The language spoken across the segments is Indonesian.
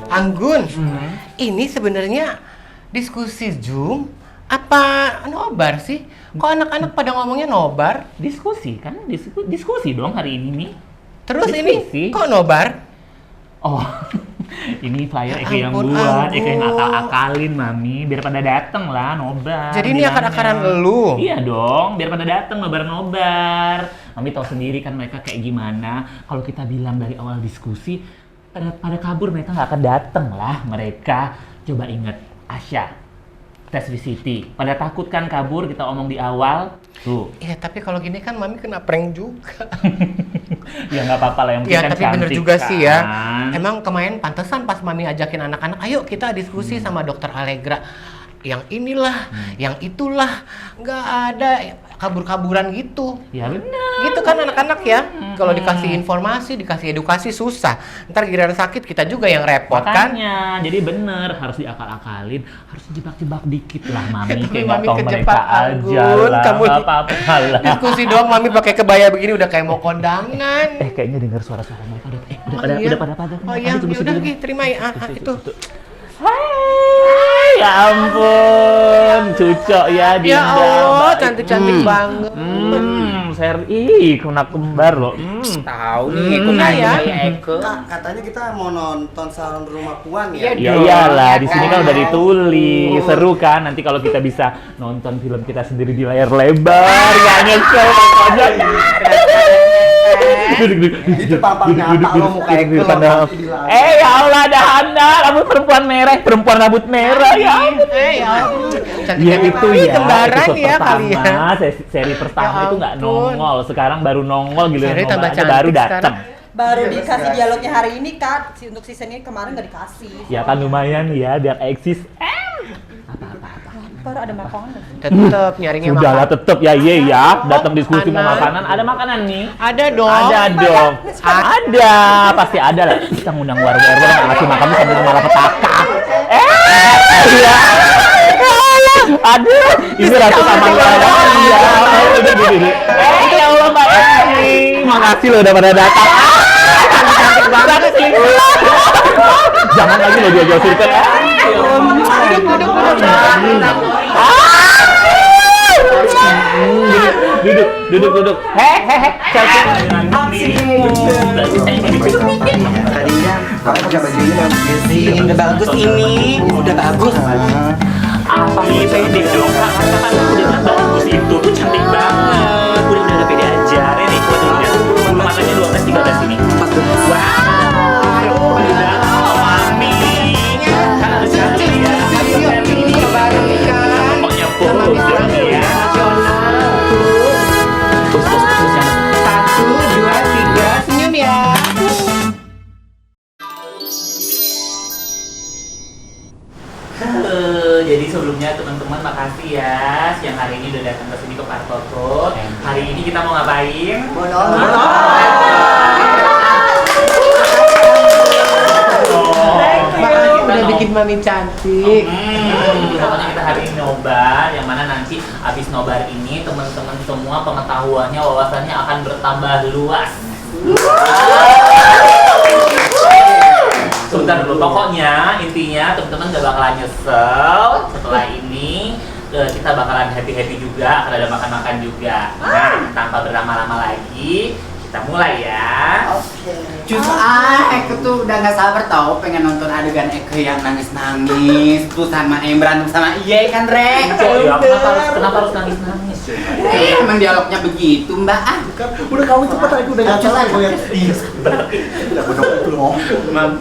Anggun, ini sebenarnya diskusi Zoom apa nobar sih? Kok anak-anak pada ngomongnya nobar? Diskusi kan? Diskusi dong hari ini nih. Terus Diskusi. ini kok nobar? Oh, ini flyer Ya Eke yang ampun, buat, Eke yang Anggun. akal-akalin Mami, biar pada dateng lah nobar. Jadi ini bilangnya. akar-akaran elu? Iya dong, biar pada dateng nobar-nobar. Mami tahu sendiri kan mereka kayak gimana. Kalau kita bilang dari awal diskusi, pada kabur mereka nggak akan dateng lah mereka. Coba inget, Asya, tes VCT. Pada takut kan kabur, kita omong di awal. Tuh. Iya, tapi kalau gini kan Mami kena prank juga. Ya nggak apa-apa lah, yang penting Ya, kan tapi bener cantik juga kan. sih ya. Emang kemarin pantesan pas Mami ajakin anak-anak, ayo kita diskusi sama Dokter Allegra. Yang inilah, yang itulah. Nggak ada kabur-kaburan gitu. Ya benar. Gitu kan anak-anak ya. Kalau dikasih informasi, dikasih edukasi susah. Ntar giliran sakit kita juga yang repot kan. Makanya, jadi bener harus diakal-akalin, harus dijebak-jebak dikit lah Mami, Tapi kayak nggak Mami tahu mereka kejebak, aja Anggun. lah, Kamu nggak apa-apa lah. Diskusi doang Mami pakai kebaya begini udah kayak mau kondangan. Kayaknya dengar suara-suara mereka udah, Oh, iya? udah pada. Oh iya, udah Gi, terima ya. Itu. Hai, ya ampun, cucok ya Dinda. Ya Allah, Baik. cantik-cantik banget. Ih, kena kembar loh. Tahu nih, ikut Iya aja ya. kayak Eke. Kak, katanya kita mau nonton Salon Rumah Puan Iya, ya? Ya iyalah, di sini kan udah ditulis, seru kan. Nanti kalau kita bisa nonton film kita sendiri di layar lebar, nggak nyesel pokoknya. Itu tampang nyata lo muka Eke lo. Ya Allah, ada Hana, rambut perempuan merah, perempuan rambut merah ya. Ya ampun. Ya Cantik-cantik itu banget. ya, Kembaran episode ya pertama, kalian. seri pertama Ya itu nggak ampun. nongol, sekarang baru nongol gitu Seri nongol tambah aja, cantik baru sekarang. datang. Baru Iya, dikasih guys. dialognya hari ini Kak, untuk season ini kemarin nggak dikasih. Ya kan lumayan ya, biar eksis. Baru ada makanan nggak sih? Tetep nyarinya Sudah lah makan. tetep ya, iya ya, datang diskusi mau Makanan. makanan, ada makanan nih. Ada dong. Ada dong, ada, pasti ada lah. Kita ngundang warga RW yang ngasih makan sambil malah petaka. Iya. Ada, ini Ratu Taman Warna. Iya, ya Allah Mbak Esti, makasih loh udah pada datang. Cantik banget sih. Jangan lagi lo jual-jual surpet. Duduk. Hehehe, selfie. Tadinya kamu pakai baju ini yang sih. Udah bagus ini, udah bagus. Apa nih pede dong? Katakan udah bagus itu tuh cantik banget. Udah pede aja. Ini coba dulu ya. Bulu matanya 12 13 ini. Wow. Udah Mami. Kan harus cantik ya. Pokoknya fokus ya. Terus jangan. 1, 2, 3, senyum ya. Jadi sebelumnya teman-teman makasih ya siang hari ini udah datang ke sini ke Parkot Road. Hari ini kita mau ngapain? Makasih udah bikin Mami cantik. Pokoknya kita hari ini nobar, yang mana nanti abis nobar ini teman-teman semua pengetahuannya, wawasannya akan bertambah luas. Sebentar dulu, pokoknya intinya teman-teman gak bakalan nyesel setelah ini. Kita bakalan happy-happy juga, akan ada makan-makan juga. Nah, tanpa berlama-lama lagi, kita mulai ya. Justru Eke tuh udah nggak sabar tau pengen nonton adegan Eke yang nangis-nangis tuh sama berantem sama Iye kan Rek. Ya, kenapa harus nangis-nangis? Emang dialognya begitu Mbak. Udah kamu cepet lagi, udah nggak selesai gue lihat. Iya, udah bener itu loh. Mam.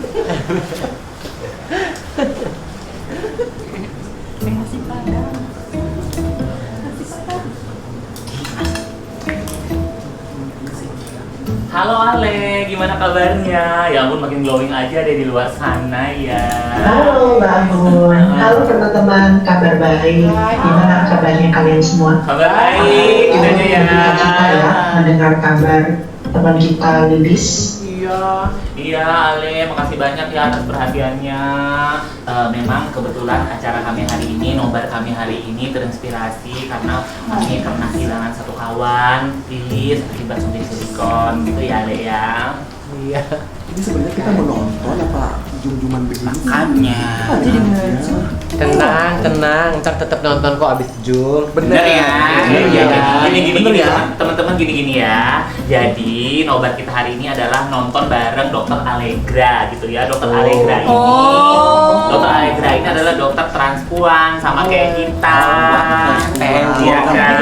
Halo Ale, gimana kabarnya? Ya ampun makin glowing aja deh di luar sana ya. Halo Mbak Anggun, halo teman-teman, kabar baik. Gimana kabarnya kalian semua? Kabar baik, gitu aja ya. Kita ya mendengar kabar teman kita Lilis. Iya Ale, makasih banyak ya atas perhatiannya. Memang kebetulan acara kami hari ini, nobar kami hari ini terinspirasi karena kami pernah kehilangan satu kawan, Lilis, akibat suntik silikon gitu ya Ale ya. Iya. Ini sebenarnya kita mau nonton apa jum-juman begini? Makanya. Tenang, ntar tetap nonton kok abis Zoom. Bener ya. Iya. Gini ya, teman-teman gini ya. Jadi nobar kita hari ini adalah nonton bareng Dokter Allegra gitu ya. Dokter Allegra ini, Dokter Allegra ini adalah dokter transpuan sama kayak kita. Iya kan?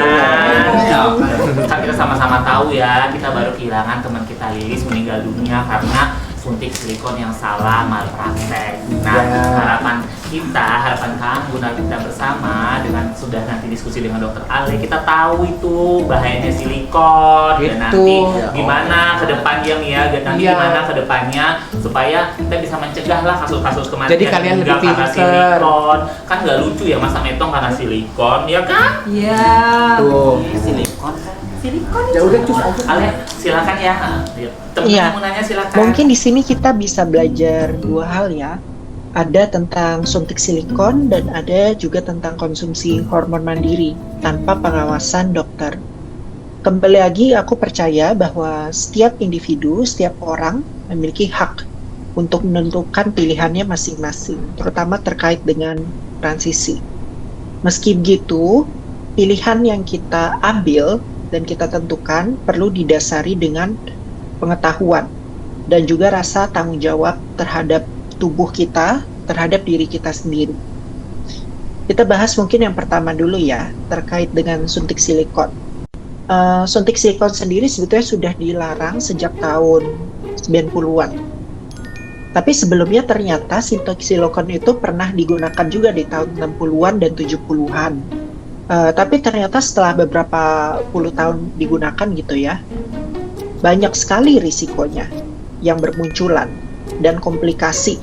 Kan kita sama-sama tahu ya, kita baru kehilangan teman kita Lilis meninggal dunia karena suntik silikon yang salah malpraktek. Nah, harapan kamu dan kita bersama dengan sudah nanti diskusi dengan dokter Ale, kita tahu itu bahayanya silikon dan nanti gimana ke depannya ya, gimana ke depannya supaya kita bisa mencegah lah kasus-kasus kematian. Jadi kalian lebih karena pinter. silikon. Kan nggak lucu ya masa metong karena silikon, ya kan? Iya. Tuh. Silikon kan. Ya udah cus aja. Ale, silakan ya. Temen-temen Iya. mau nanya silakan. Mungkin di sini kita bisa belajar dua hal ya. Ada tentang suntik silikon dan ada juga tentang konsumsi hormon mandiri tanpa pengawasan dokter. Kembali lagi, aku percaya bahwa setiap individu, setiap orang memiliki hak untuk menentukan pilihannya masing-masing, terutama terkait dengan transisi. Meski begitu, pilihan yang kita ambil dan kita tentukan perlu didasari dengan pengetahuan dan juga rasa tanggung jawab terhadap tubuh kita, terhadap diri kita sendiri. Kita bahas mungkin yang pertama dulu ya, terkait dengan suntik silikon. Suntik silikon sendiri sebetulnya sudah dilarang sejak tahun 90-an. Tapi sebelumnya ternyata suntik silikon itu pernah digunakan juga di tahun 60-an dan 70-an. Tapi ternyata setelah beberapa puluh tahun digunakan gitu ya, banyak sekali risikonya yang bermunculan dan komplikasi.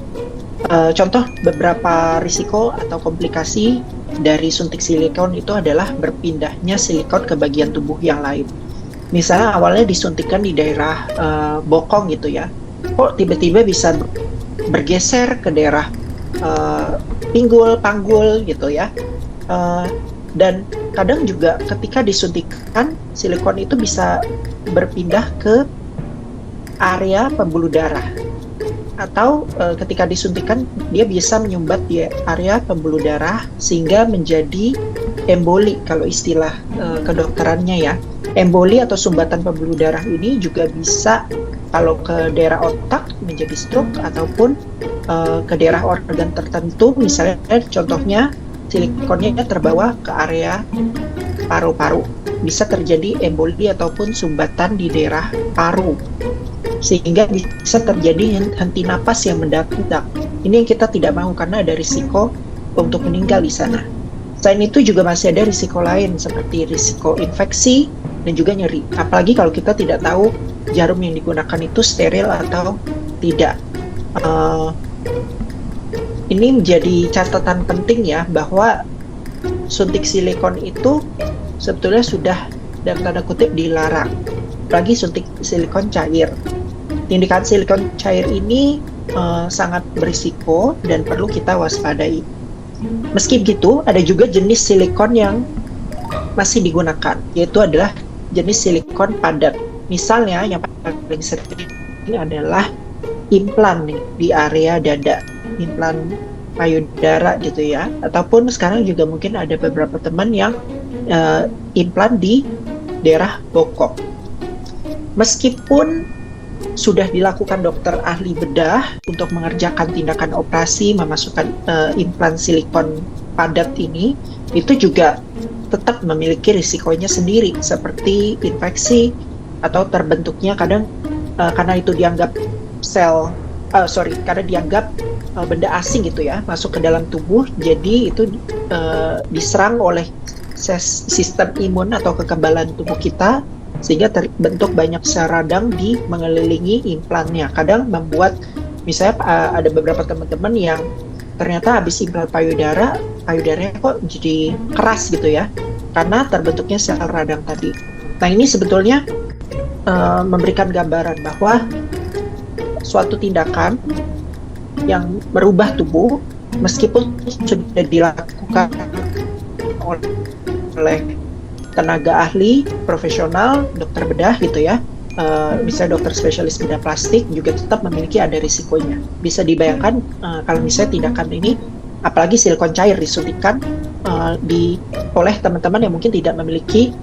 Contoh beberapa risiko atau komplikasi dari suntik silikon itu adalah berpindahnya silikon ke bagian tubuh yang lain. Misalnya awalnya disuntikkan di daerah bokong gitu ya, kok tiba-tiba bisa bergeser ke daerah pinggul, panggul gitu ya. Dan kadang juga ketika disuntikkan, silikon itu bisa berpindah ke area pembuluh darah. Atau ketika disuntikkan, dia bisa menyumbat di area pembuluh darah sehingga menjadi emboli kalau istilah kedokterannya ya. Emboli atau sumbatan pembuluh darah ini juga bisa kalau ke daerah otak menjadi stroke ataupun ke daerah organ tertentu, misalnya contohnya silikonnya terbawa ke area paru-paru, bisa terjadi emboli ataupun sumbatan di daerah paru sehingga bisa terjadi henti napas yang mendadak. Ini yang kita tidak mau karena ada risiko untuk meninggal di sana. Selain itu juga masih ada risiko lain seperti risiko infeksi dan juga nyeri. Apalagi kalau kita tidak tahu jarum yang digunakan itu steril atau tidak. Ini menjadi catatan penting ya, bahwa suntik silikon itu sebetulnya sudah dalam tanda kutip dilarang. Apalagi suntik silikon cair. Tindakan silikon cair ini sangat berisiko dan perlu kita waspadai. Meski begitu, ada juga jenis silikon yang masih digunakan, yaitu adalah jenis silikon padat. Misalnya yang paling sering ini adalah implan nih, di area dada, implan payudara gitu ya, ataupun sekarang juga mungkin ada beberapa teman yang implan di daerah bokong. Meskipun sudah dilakukan dokter ahli bedah untuk mengerjakan tindakan operasi memasukkan implan silikon padat ini, itu juga tetap memiliki risikonya sendiri seperti infeksi atau terbentuknya kadang karena itu dianggap karena dianggap benda asing gitu ya, masuk ke dalam tubuh, jadi itu diserang oleh sistem imun atau kekebalan tubuh kita sehingga terbentuk banyak sel radang di mengelilingi implannya. Kadang membuat, misalnya ada beberapa teman-teman yang ternyata habis implan payudaranya kok jadi keras gitu ya, karena terbentuknya sel radang tadi. Nah ini sebetulnya memberikan gambaran bahwa suatu tindakan yang merubah tubuh, meskipun sudah dilakukan oleh tenaga ahli, profesional, dokter bedah gitu ya, misalnya dokter spesialis bedah plastik juga tetap memiliki ada risikonya. Bisa dibayangkan kalau misalnya tindakan ini, apalagi silikon cair disuntikan oleh teman-teman yang mungkin tidak memiliki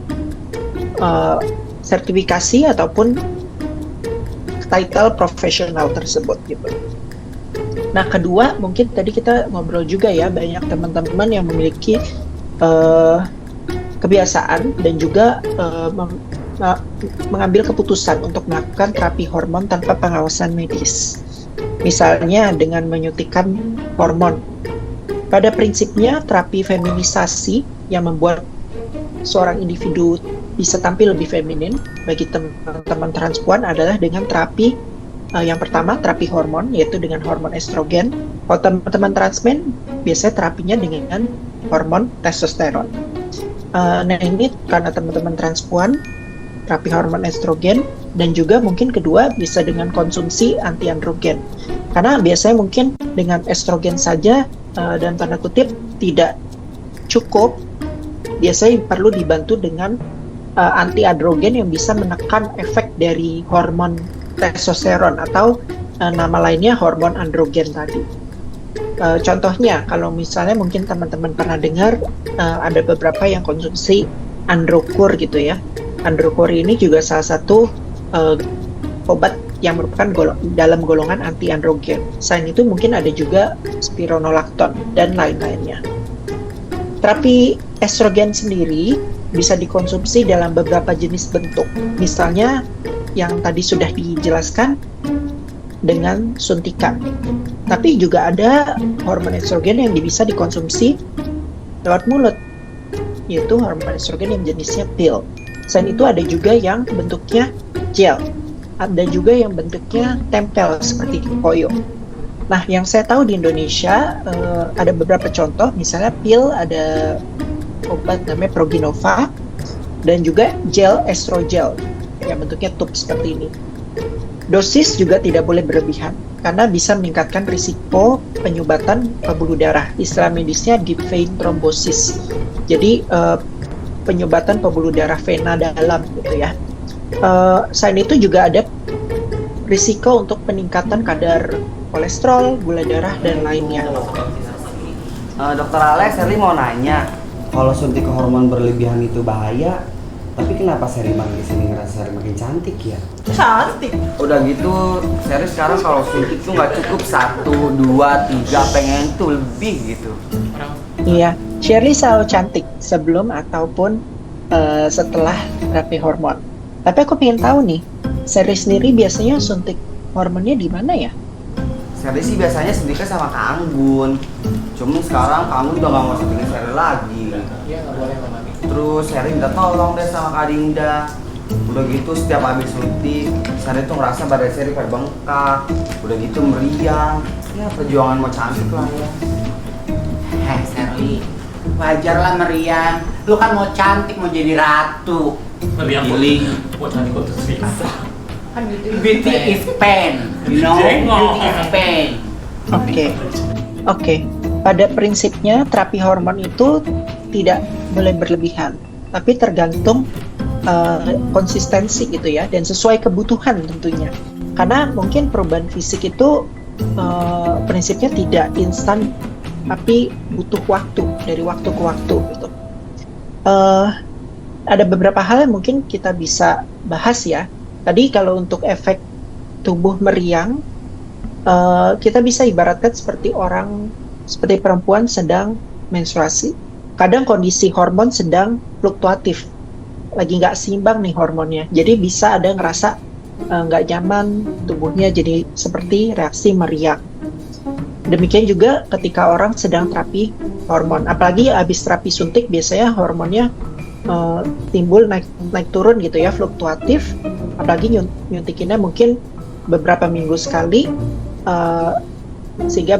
sertifikasi ataupun title profesional tersebut gitu. Nah kedua, mungkin tadi kita ngobrol juga ya, banyak teman-teman yang memiliki kebiasaan dan juga mengambil keputusan untuk melakukan terapi hormon tanpa pengawasan medis. Misalnya dengan menyuntikkan hormon. Pada prinsipnya terapi feminisasi yang membuat seorang individu bisa tampil lebih feminin bagi teman-teman transpuan adalah dengan terapi yang pertama, terapi hormon, yaitu dengan hormon estrogen. Kalau teman-teman transmen, biasanya terapinya dengan hormon testosteron. Nah ini karena teman-teman transpuan, terapi hormon estrogen, dan juga mungkin kedua bisa dengan konsumsi anti-androgen. Karena biasanya mungkin dengan estrogen saja, dan tanda kutip, tidak cukup, biasanya perlu dibantu dengan anti-androgen yang bisa menekan efek dari hormon testosteron atau nama lainnya hormon androgen tadi. Contohnya, kalau misalnya mungkin teman-teman pernah dengar ada beberapa yang konsumsi Androkur gitu ya. Androkur ini juga salah satu obat yang merupakan dalam golongan anti-androgen. Selain itu mungkin ada juga spironolakton dan lain-lainnya. Terapi estrogen sendiri bisa dikonsumsi dalam beberapa jenis bentuk. Misalnya yang tadi sudah dijelaskan dengan suntikan. Tapi juga ada hormon estrogen yang bisa dikonsumsi lewat mulut, yaitu hormon estrogen yang jenisnya pil. Selain itu ada juga yang bentuknya gel, ada juga yang bentuknya tempel seperti koyo. Nah, yang saya tahu di Indonesia ada beberapa contoh, misalnya pil ada obat namanya Proginova dan juga gel estrogel yang bentuknya tube seperti ini. Dosis juga tidak boleh berlebihan karena bisa meningkatkan risiko penyumbatan pembuluh darah. Istilah medisnya deep vein thrombosis. Jadi penyumbatan pembuluh darah vena dalam gitu ya. Selain itu juga ada risiko untuk peningkatan kadar kolesterol, gula darah dan lainnya. Dokter Alex, Sherly mau nanya, kalau suntik hormon berlebihan itu bahaya, tapi kenapa Sherly makin kesini ngerasa Sherly makin cantik ya? Cantik. Udah gitu, Sherly sekarang kalau suntik tuh nggak cukup 1, 2, 3, pengen tuh lebih gitu. Iya, Sherly selalu cantik sebelum ataupun setelah terapi hormon. Tapi aku pengen tahu nih, Sherly sendiri biasanya suntik hormonnya di mana ya? Sherly sih biasanya suntiknya sama Kak Anggun. Cuman sekarang Kak Anggun udah nggak mau suntikin Sherly lagi. Dia nggak boleh mami. Terus Sherly minta tolong deh sama Kak Dinda. Udah gitu setiap habis suntik, Sherly tuh ngerasa badan Sherly kayak bengkak. Udah gitu meriang. Ya perjuangan mau cantik lah ya. Heh Sherly, wajar lah meriang. Lu kan mau cantik, mau jadi ratu. Meriang Giling. buat nanti kok tersiksa. Kan beauty is pain, you know? Jengol. Beauty is pain. Oke. Pada prinsipnya terapi hormon itu tidak boleh berlebihan, tapi tergantung konsistensi gitu ya, dan sesuai kebutuhan tentunya. Karena mungkin perubahan fisik itu prinsipnya tidak instan, tapi butuh waktu, dari waktu ke waktu gitu. Ada beberapa hal yang mungkin kita bisa bahas ya. Tadi kalau untuk efek tubuh meriang, kita bisa ibaratkan seperti perempuan sedang menstruasi. Kadang kondisi hormon sedang fluktuatif, lagi nggak seimbang nih hormonnya. Jadi bisa ada ngerasa nggak nyaman, tubuhnya jadi seperti reaksi meriang. Demikian juga ketika orang sedang terapi hormon, apalagi habis terapi suntik biasanya hormonnya timbul naik turun gitu ya, fluktuatif, apalagi nyuntikinnya mungkin beberapa minggu sekali, sehingga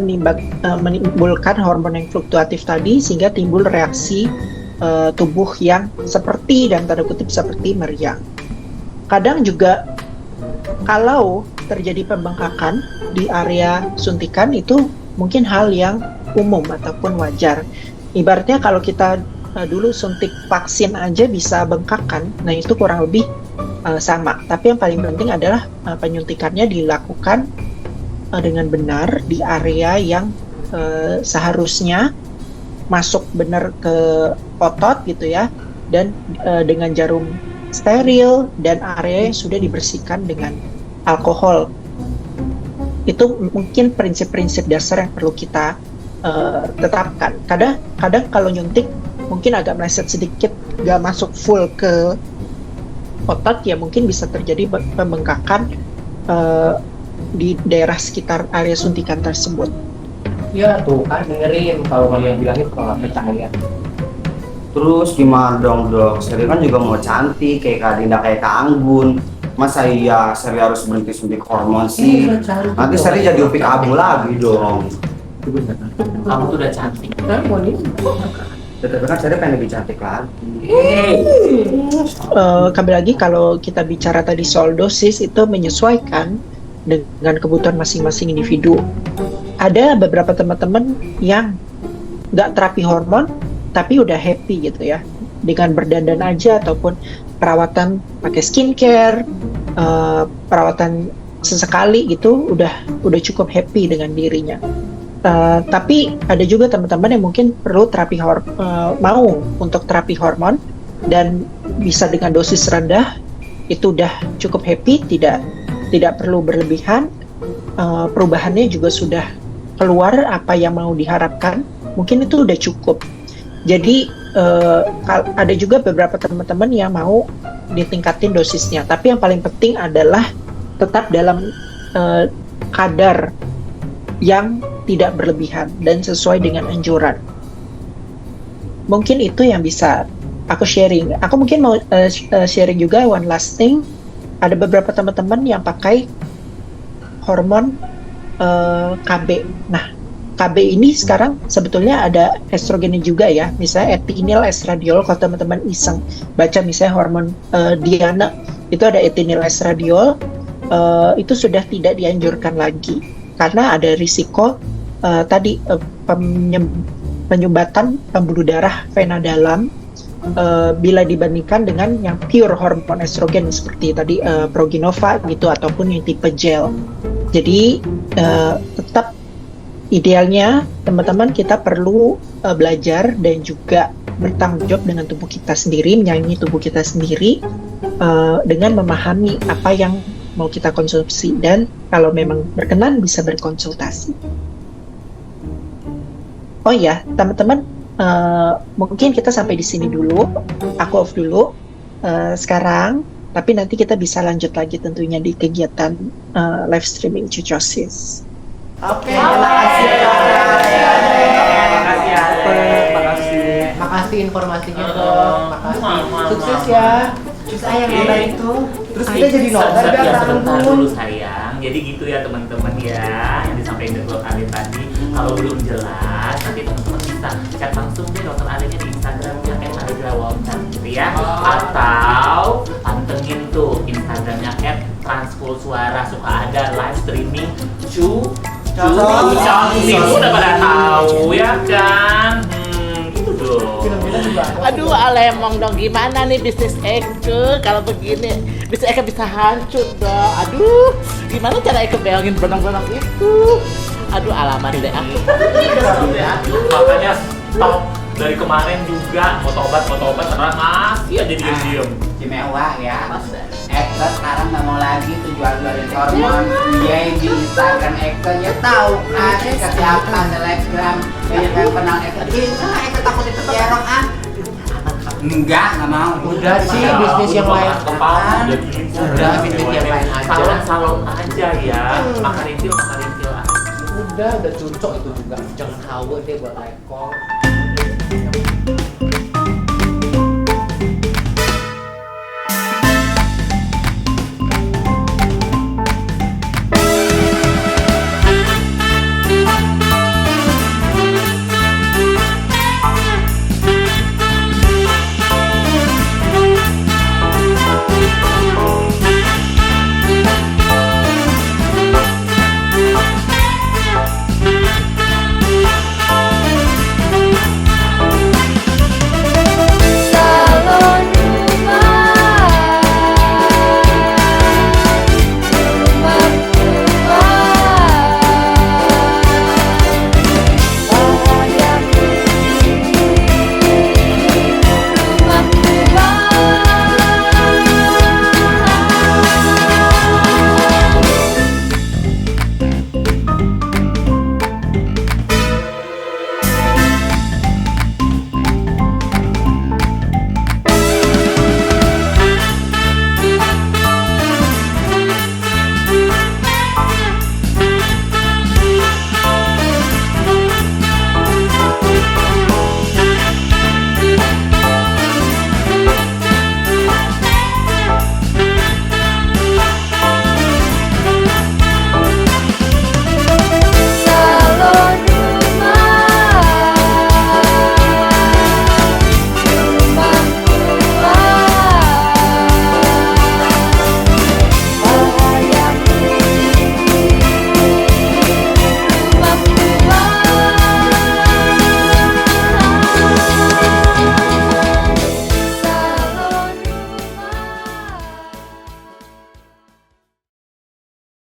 menimbulkan hormon yang fluktuatif tadi, sehingga timbul reaksi tubuh yang seperti, dan tanda kutip seperti meriang. Kadang juga kalau terjadi pembengkakan di area suntikan, itu mungkin hal yang umum ataupun wajar. Ibaratnya kalau kita dulu suntik vaksin aja bisa bengkakan, nah itu kurang lebih sama. Tapi yang paling penting adalah penyuntikannya dilakukan dengan benar di area yang seharusnya masuk benar ke otot gitu ya, dan dengan jarum steril, dan area yang sudah dibersihkan dengan alkohol. Itu mungkin prinsip-prinsip dasar yang perlu kita tetapkan. Kadang kalau nyuntik mungkin agak meleset sedikit, gak masuk full ke otot, ya mungkin bisa terjadi pembengkakan di daerah sekitar area suntikan tersebut. Ya tuh kan dengerin kalau kalian bilang itu kalau nggak percaya. Terus gimana dong dok? Seri kan juga mau cantik kayak Kak Dinda, kayak Kak Anggun. Masa iya Seri harus berhenti suntik hormon sih? Nanti Seri jadi upik abu lagi dong. Kamu tuh udah cantik. Tapi kan Seri pengen lebih cantik lagi. Kembali lagi, kalau kita bicara tadi soal dosis, itu menyesuaikan dengan kebutuhan masing-masing individu. Ada beberapa teman-teman yang nggak terapi hormon tapi udah happy gitu ya, dengan berdandan aja ataupun perawatan pakai skincare, perawatan sesekali gitu udah cukup happy dengan dirinya. Tapi ada juga teman-teman yang mungkin perlu terapi mau untuk terapi hormon, dan bisa dengan dosis rendah itu udah cukup happy, tidak perlu berlebihan. Perubahannya juga sudah keluar apa yang mau diharapkan, mungkin itu udah cukup. Jadi ada juga beberapa teman-teman yang mau ditingkatin dosisnya, tapi yang paling penting adalah tetap dalam kadar yang tidak berlebihan dan sesuai dengan anjuran. Mungkin itu yang bisa aku sharing. Aku mungkin mau sharing juga one last thing. Ada beberapa teman-teman yang pakai hormon KB. Nah, KB ini sekarang sebetulnya ada estrogennya juga ya. Misalnya ethinyl estradiol, kalau teman-teman iseng baca misalnya hormon Diana, itu ada ethinyl estradiol, itu sudah tidak dianjurkan lagi karena ada risiko penyumbatan pembuluh darah vena dalam bila dibandingkan dengan yang pure hormon estrogen seperti tadi Proginova gitu, ataupun yang tipe gel. Jadi tetap idealnya teman-teman kita perlu belajar dan juga bertanggung jawab dengan tubuh kita sendiri, menyayangi tubuh kita sendiri dengan memahami apa yang mau kita konsumsi, dan kalau memang berkenan bisa berkonsultasi. Oh ya, teman-teman, mungkin kita sampai di sini dulu. Aku off dulu sekarang, tapi nanti kita bisa lanjut lagi tentunya di kegiatan live streaming Cucosis. Oke, makasih Makasih informasinya dok. Makasih. Sukses ya. Terus ayah yang itu. Terus kita jadi nobar ya, biar sebentar dulu sayang. Jadi gitu ya teman-teman ya, yang disampaikan Dr. Ali tadi. Kalau belum jelas, nanti teman-teman bisa chat langsung deh Dr. Ali-nya di Instagramnya @aligrawalcan gitu ya. Atau pantengin tuh Instagramnya @transpulsuara, suka ada live streaming Cucosis. Udah pada tahu ya kan? Gitu dong. Aduh, Alemong dong, gimana nih bisnis Eke kalau begini? Bisnis Eke bisa hancur dong. Aduh, gimana cara Eke bayangin benang-benang itu? Aduh, alamat deh aku. Makanya stop dari kemarin juga mau tobat terang masih aja diem-diem. Mewah ya. Eke sekarang nggak mau lagi tuh jual-jualin hormon. Dia di Instagram Eke, ya tahu kan? Eke siapa selebgram yang kenal Eke. Eke takut itu terong ah. Enggak mau. Udah sih bisnis yang lain. Udah bisnis yang lain aja. Salon aja ya. Makan rintil aja. Udah cocok itu juga. Jangan hawa deh buat lekong.